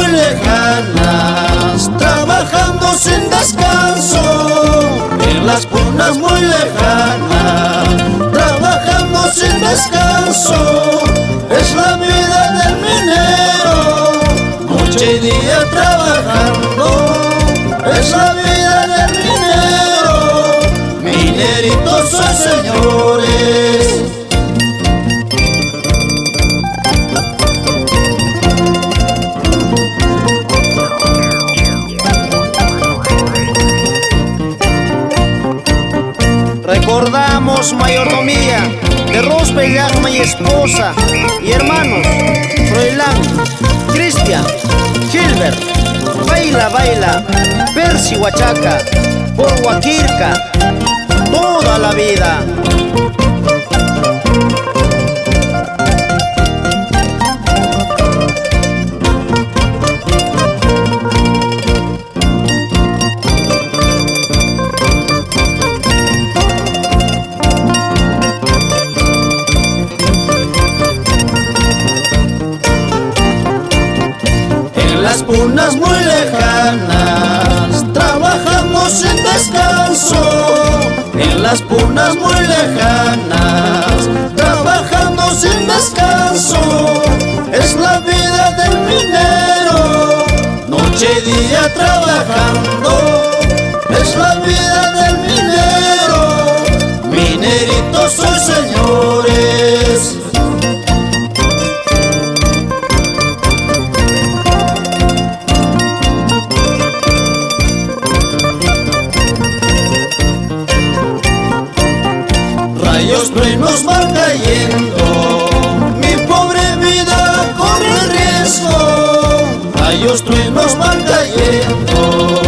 muy lejanas, trabajando sin descanso. En las punas muy lejanas, trabajando sin descanso. Es la vida del minero, noche y día trabajando. Es la vida del minero, minerito soy, señores. Recordamos mayordomía de Rosbel Llagma y esposa y hermanos Froilán, Cristian, Gilbert, Baila Baila, Percy Huachaca, por Huaquirca, toda la vida. Las punas muy lejanas, trabajamos sin descanso. En las punas muy lejanas, trabajando sin descanso. Es la vida del minero, noche y día trabajando. Es la vida del minero, minerito soy, señores. Rayos truenos van cayendo, mi pobre vida corre riesgo. Rayos truenos van cayendo,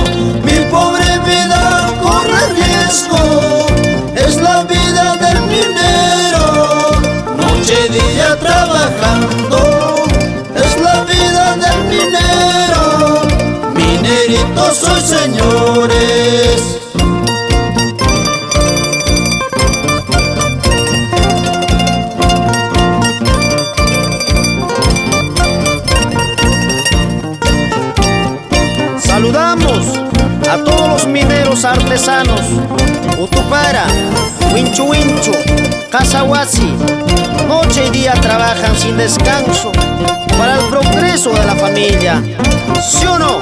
mi pobre vida corre riesgo. Es la vida del minero, noche y día trabajando. Es la vida del minero, minerito soy, señores. Saludamos a todos los mineros artesanos, Utupara, Winchu Winchu, Casahuasi, noche y día trabajan sin descanso para el progreso de la familia. ¿Sí o no?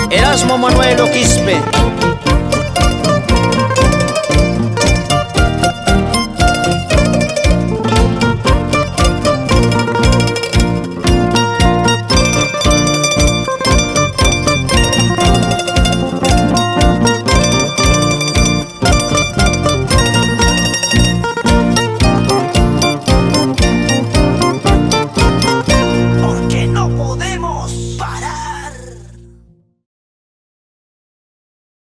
Erasmo Manuel Oquispe.